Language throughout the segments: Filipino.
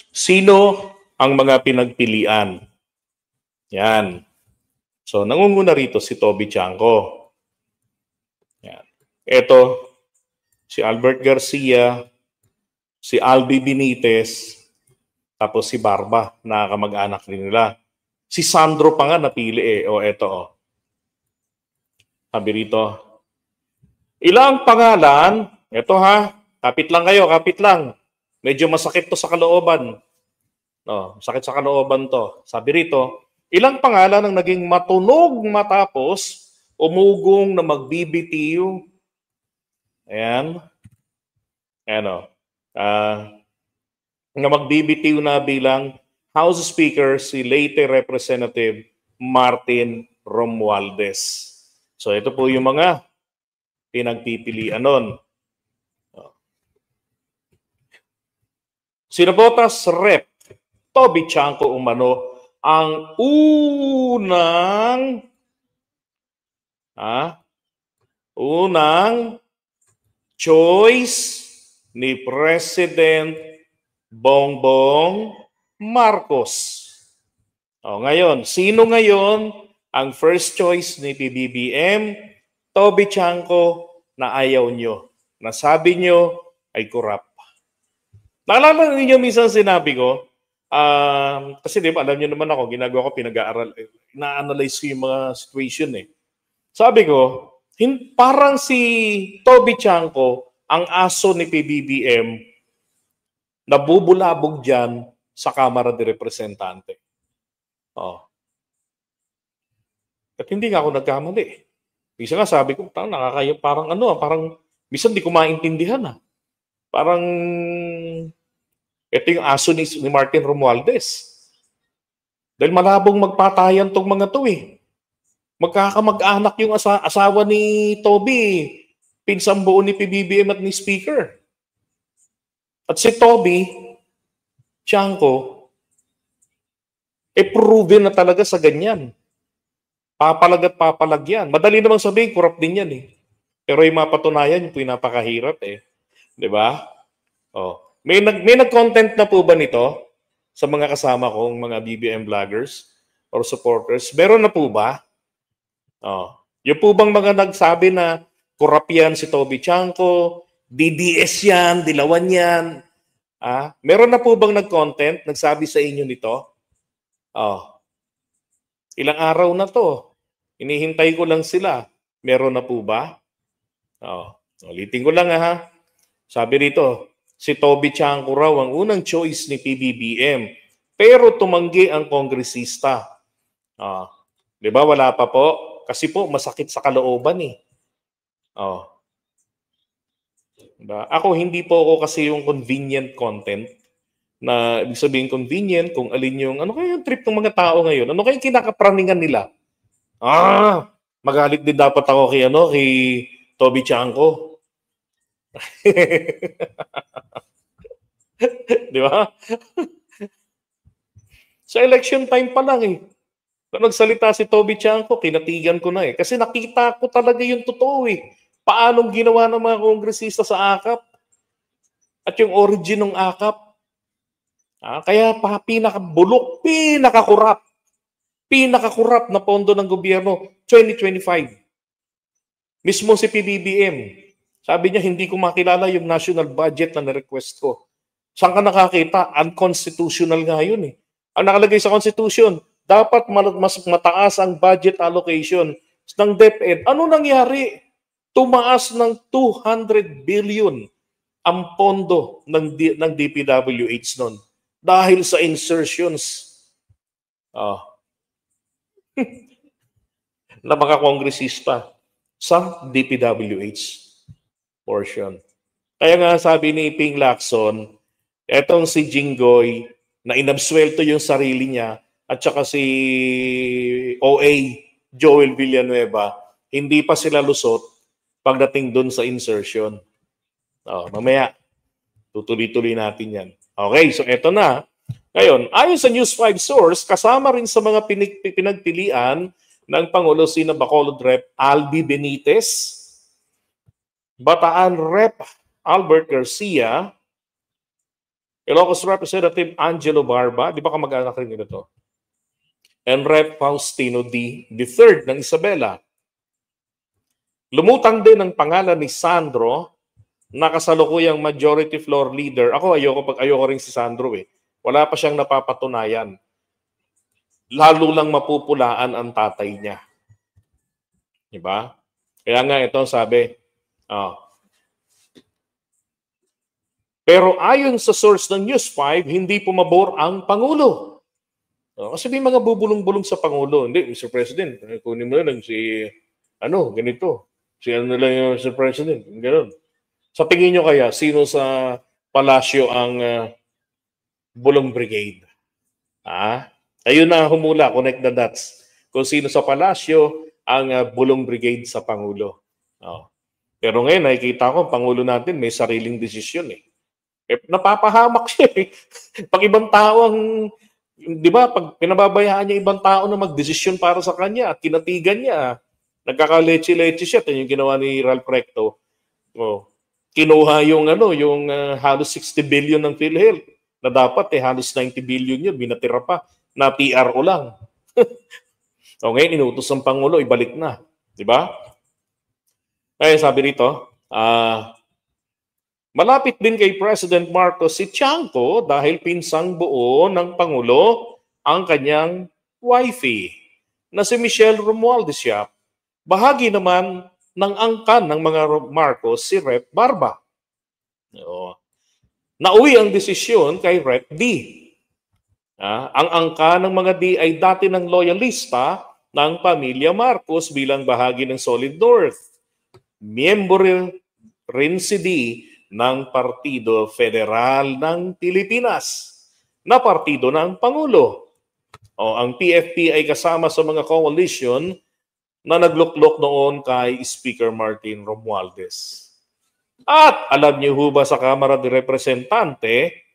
Sino ang mga pinagpilian? Yan. So, nangunguna rito si Toby Chanco. Yan. Ito, si Albert Garcia, si Albi Benitez, tapos si Barba, na kamag-anak din nila. Si Sandro pa nga napili eh. O, eto o. Sabi rito, ilang pangalan, eto ha, kapit lang kayo, kapit lang. Medyo masakit to sa kalooban. No, sakit sa kalooban to. Sabi rito, ilang pangalan ang naging matunog matapos umugong na magbibitiw. Ayan. Ayan o. Na magbibitiw na bilang House Speaker si late Representative Martin Romualdez. So ito po yung mga pinagpipilian nun. Sinabotas Rep. Toby Chanco umano ang unang choice ni President Bongbong Marcos. O, ngayon, sino ngayon ang first choice ni PBBM? Toby Chanco na ayaw nyo. Nasabi nyo ay corrupt. Naalala ninyo minsan sinabi ko, kasi di ba, alam niyo naman ako, ginagawa ko, pinag-aaral, na-analyze ko yung mga situation eh. Sabi ko, parang si Toby Chanco, ang aso ni PBBM, nabubulabog dyan sa Kamara de Representante. Oh. At hindi nga ako nagkamali. Isa nga sabi ko, parang minsan di ko maintindihan . Parang ito yung aso ni Martin Romualdez. Dahil malabong magpatayan tong mga to eh. Magkakamag-anak yung asawa ni Toby, pinsang buo ni PBBM at ni Speaker. At si Toby Chanco, proven na talaga sa ganyan. Papalag at papalag yan. Madali namang sabihin, corrupt din yan eh. Pero yung mapatunayan, yung pinapakahirap eh. Diba? Oh. May nag-content na po ba nito sa mga kasama kong mga BBM vloggers or supporters? Meron na po ba? Oh. Yung po bang mga nagsabi na corrupt yan si Toby Chanco, DDS yan, dilawan yan? Meron na po bang nag-content, nagsabi sa inyo nito? Oh. Ilang araw na to. Inihintay ko lang sila. Meron na po ba? Oh. Ulitin ko lang ha. Sabi rito, si Toby Chanco raw ang unang choice ni PBBM. Pero tumanggi ang kongresista. Di ba? Wala pa po. Kasi po, masakit sa kalooban eh. Diba? Ako, hindi po ako kasi yung convenient content na ibig sabihin convenient kung alin yung, ano kaya yung trip ng mga tao ngayon? Ano kaya yung kinakapraningan nila? Magalit din dapat ako kay Toby Chanco. Di ba? Sa election time pa lang eh. Kung nagsalita si Toby Chanco, kinatigan ko na eh. Kasi nakita ko talaga yung totoo eh. Paanong ginawa ng mga kongresista sa AKAP? At yung origin ng AKAP? Kaya pinakabulok, pinakakurap na pondo ng gobyerno 2025. Mismo si PBBM, sabi niya hindi ko makilala yung national budget na na-request ko. Saan ka nakakita? Unconstitutional nga yun eh. Ang nakalagay sa Constitution, dapat mas mataas ang budget allocation ng DepEd. Ano nangyari? Tumaas ng 200 billion ang pondo ng DPWH noon dahil sa insertions na mga kongresista sa DPWH portion. Kaya nga sabi ni Ping Lacson, etong si Jinggoy na inabsuelto yung sarili niya at saka si OA Joel Villanueva, hindi pa sila lusot pagdating dun sa insertion. Mamaya, tutuloy-tuloy natin yan. Okay, so eto na. Ngayon, ayon sa News 5 source, kasama rin sa mga pinagpilian ng Pangulo sina Bacolod Rep. Albi Benitez, Bataan Rep. Albert Garcia, Ilocos Representative Angelo Barba, di ba kamag-anak rin nila to? And Rep. Faustino D. III ng Isabela. Lumutang din ang pangalan ni Sandro na kasalukuyang majority floor leader. Ako, ayoko rin si Sandro eh. Wala pa siyang napapatunayan. Lalo lang mapupulaan ang tatay niya. Diba? Kaya nga ito sabi, pero ayon sa source ng News 5, hindi pumabor ang Pangulo. Kasi may mga bubulong-bulong sa Pangulo. Hindi, Mr. President, kunin mo na lang si, ganito. Si lang yung Mr. President. Ganun. Sa tingin nyo kaya, sino sa palasyo ang Bulong Brigade? Ayun na humula, connect the dots. Kung sino sa palasyo ang Bulong Brigade sa Pangulo. Pero ngayon, nakikita ko, ang Pangulo natin may sariling desisyon eh. Napapahamak siya eh. Pag ibang tao ang, di ba, pag pinababayaan niya ibang tao na magdesisyon para sa kanya at kinatigan niya, nagkakaleche-leche siya. Ito yung ginawa ni Ralph Recto. Kinuha yung halos 60 billion ng PhilHealth na dapat halos 90 billion yun, binatira pa na PRO lang. Ngayon, inutos ng Pangulo, ibalik na. Di ba? Kaya sabi rito, malapit din kay President Marcos si Tiangco dahil pinsang buo ng Pangulo ang kanyang wifey na si Michelle Romualdez Yap. Bahagi naman ng angkan ng mga Marcos si Rep. Barba. Nauwi ang desisyon kay Rep. D. Ang angka ng mga D ay dati ng loyalista ng pamilya Marcos bilang bahagi ng Solid North. Miyembro rin si D ng Partido Federal ng Pilipinas na partido ng Pangulo. Ang PFP ay kasama sa mga coalition na nagluklok noon kay Speaker Martin Romualdez. At alam niyo ho ba sa Kamara de Representante,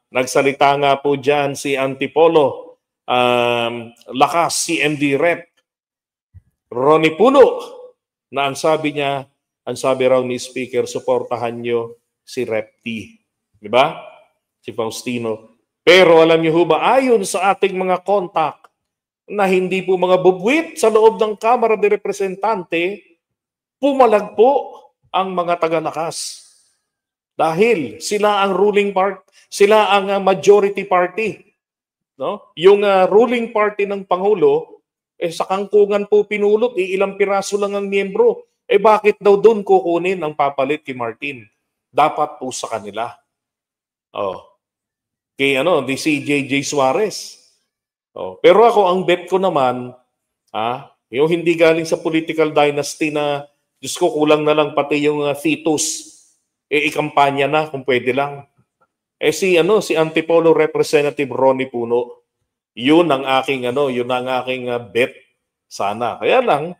nagsalita nga po dyan si Antipolo Lakas, CMD Rep. Ronnie Puno, na ang sabi raw ni Speaker, suportahan niyo si Rep. T. Di ba? Si Faustino. Pero alam niyo ho ba, ayon sa ating mga kontak, na hindi po mga bubwit sa loob ng Kamara de Representante, pumalag po ang mga taga-lakas. Dahil sila ang ruling part, sila ang majority party. No? Yung ruling party ng Pangulo, sa kangkungan po pinulot, ilang piraso lang ang miyembro. Bakit daw doon kukunin ang papalit kay Martin? Dapat po sa kanila. Kay di si JJ Suarez. Pero ako, ang bet ko naman, yung hindi galing sa political dynasty na, Diyos ko, kulang na lang pati yung fetus, ikampanya na kung pwede lang. Si Antipolo Representative Ronnie Puno, yun ang aking bet sana. Kaya lang,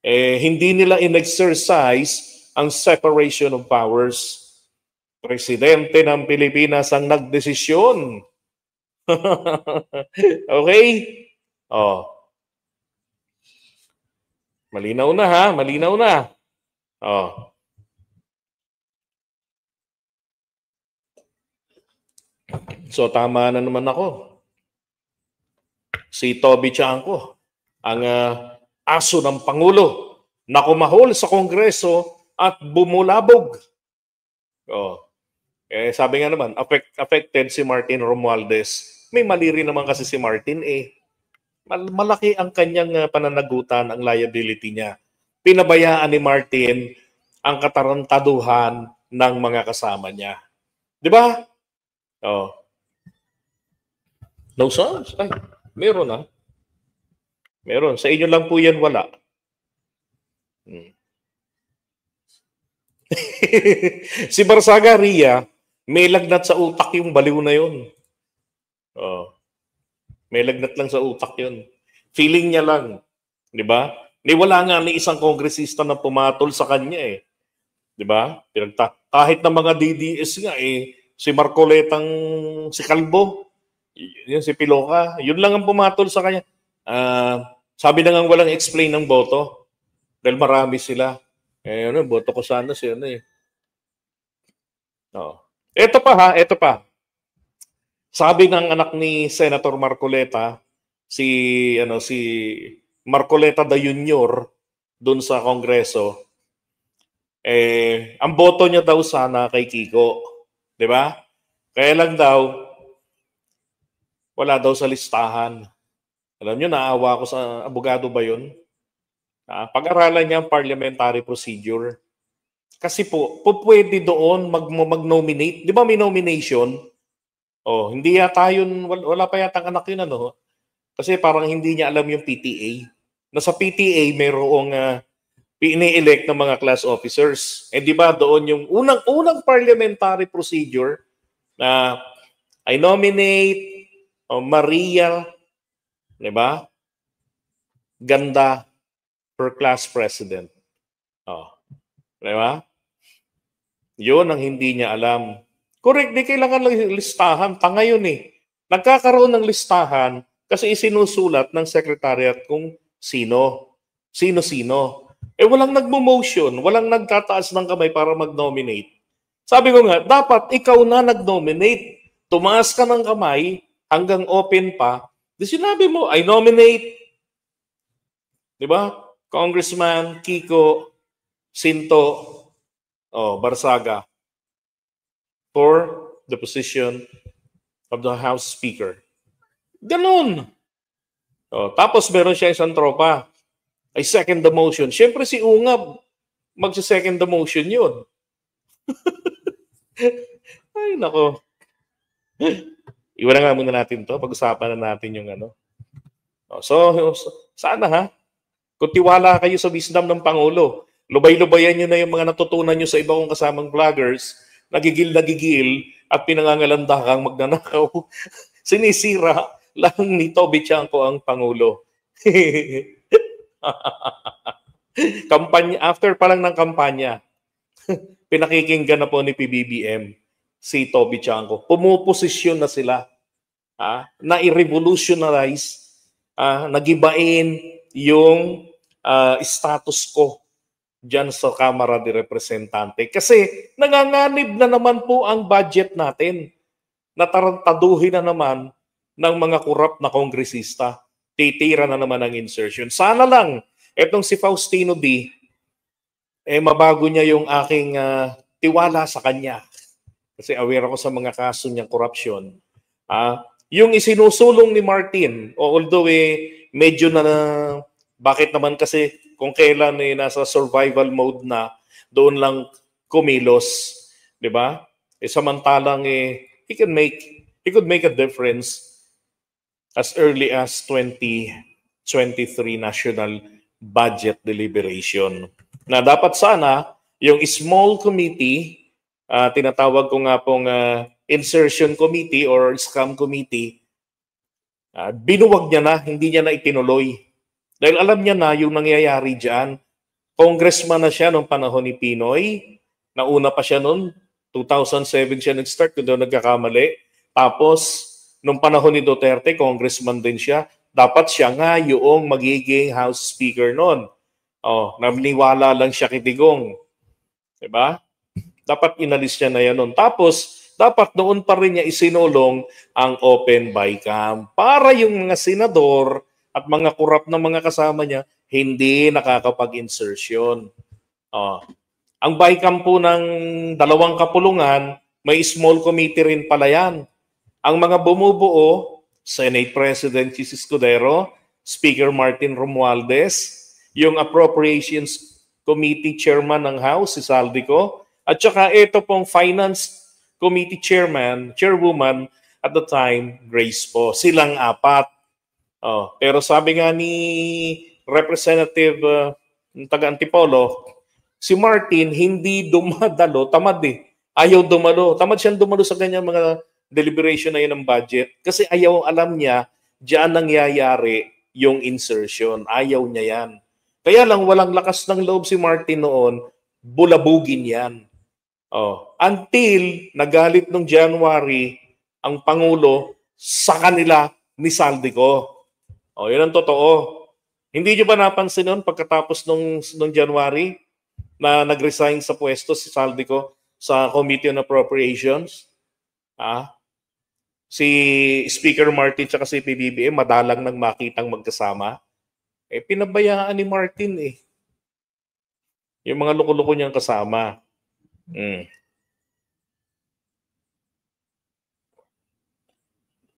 hindi nila in-exercise ang separation of powers. Presidente ng Pilipinas ang nagdesisyon. Okay? Malinaw na ha, malinaw na. So tama na naman ako. Si Toby Tiangco, ang aso ng Pangulo na kumahol sa Kongreso at bumulabog. Sabi nga naman, affected si Martin Romualdez. May mali rin naman kasi si Martin malaki ang kanyang pananagutan, ang liability niya. Pinabayaan ni Martin ang katarantaduhan ng mga kasama niya. Di ba? No sounds? Ay, meron Meron. Sa inyo lang po yan wala. Si Barsaga Ria, may lagnat sa utak yung baliw na yun. May lagnat lang sa utak yun. Feeling niya lang. Di ba? Wala nga ni isang kongresista na pumatol sa kanya Di ba? Kahit na mga DDS nga si Marcoletang, si Calvo, yun si Piloca, yun lang ang pumatol sa kanya. Sabi na nga walang explain ng boto. Dahil marami sila. Boto ko sana si Ito pa ha, ito pa. Sabi ng anak ni Senator Marcoleta, si Marcoleta da Junior doon sa Kongreso, ang boto niya daw sana kay Kiko, 'di ba? Kaya lang daw wala daw sa listahan. Alam niyo, naawa ko sa abogado ba 'yun? Pag-aralan niya ang parliamentary procedure. Kasi po pwede doon mag-nominate. 'Di ba may nomination? Oh, hindi yata yun, wala pa yata anak yun, ano? Kasi parang hindi niya alam yung PTA. Nasa PTA, mayroong ini-elect ng mga class officers. Eh di ba doon yung unang parliamentary procedure na I nominate Maria, di ba? Ganda for class president. Oh, di ba? Yun ang hindi niya alam. Correct, di kailangan lang listahan. Tanga yun eh. Nagkakaroon ng listahan kasi isinusulat ng secretariat kung sino. Sino-sino. Eh walang nagmo-motion, walang nagtataas ng kamay para mag-nominate. Sabi ko nga, dapat ikaw na nag-nominate. Tumaas ka ng kamay hanggang open pa. Di sinabi mo, I nominate. Di ba? Congressman Kiko Sinto Barsaga for the position of the House Speaker. Ganun. Tapos meron siya isang tropa. I second the motion. Siyempre si Ungab, magsa-second the motion yun. Ay, nako. Iwan na nga muna natin to. Pag-usapan na natin yung ano. So, sana ha, kung tiwala kayo sa wisdom ng Pangulo, lubay-lubayan nyo na yung mga natutunan nyo sa iba kong kasamang vloggers, nagigil at pinangangalandakang magnanakaw. Sinisira lang ni Toby Chanco ang Pangulo. Kampanya, after pa lang ng kampanya, pinakikinggan na po ni PBBM si Toby Chanco. Pumuposisyon na sila na i-revolutionize, nagibain yung status quo dyan sa Kamara de Representante. Kasi nanganganib na naman po ang budget natin. Natarantaduhin na naman ng mga korap na kongresista. Titira na naman ang insertion. Sana lang, etong si Faustino D, mabago niya yung aking tiwala sa kanya. Kasi aware ako sa mga kaso niyang korupsyon. Yung isinusulong ni Martin, although medyo na bakit naman kasi kung kailan nasa survival mode na, doon lang kumilos, 'di ba? Samantalang he could make a difference as early as 2023 national budget deliberation. Na dapat sana yung small committee, tinatawag ko nga pong insertion committee or scam committee, binuwag niya na, hindi niya na itinuloy. Dahil alam niya na yung nangyayari dyan. Congressman na siya noong panahon ni Pinoy. Nauna pa siya noon. 2007 siya nag-start kung doon nagkakamali. Tapos, noong panahon ni Duterte, congressman din siya. Dapat siya nga yung magiging House Speaker noon. Naniwala lang siya kay Digong. Diba? Dapat inalis niya na yan noon. Tapos, dapat noon pa rin niya isinulong ang open bycam para yung mga senador at mga korap na mga kasama niya, hindi nakakapag-insertion. Ang bycam po ng dalawang kapulungan, may small committee rin pala yan. Ang mga bumubuo, Senate President Chis Escudero, Speaker Martin Romualdez, yung Appropriations Committee Chairman ng House, si Saldico, at saka ito pong Finance Committee Chairwoman at the time, Grace po. Silang apat. Pero sabi nga ni Representative taga-Antipolo, si Martin hindi dumadalo, tamad Ayaw dumalo. Tamad siyang dumalo sa kanyang mga deliberation na yun ng budget kasi alam niya diyan nangyayari yung insertion. Ayaw niya yan. Kaya lang walang lakas ng loob si Martin noon, bulabugin yan. Until nagalit nung January ang Pangulo sa kanila ni Saldico. Yun ang totoo. Hindi niyo ba napansin noon pagkatapos nung January na nag-resign sa pwesto si Saldico? sa Committee on Appropriations. Si Speaker Martin at si PBBM madalang nang makitang magkasama. Pinabayaan ni Martin Yung mga loko-loko niyang kasama.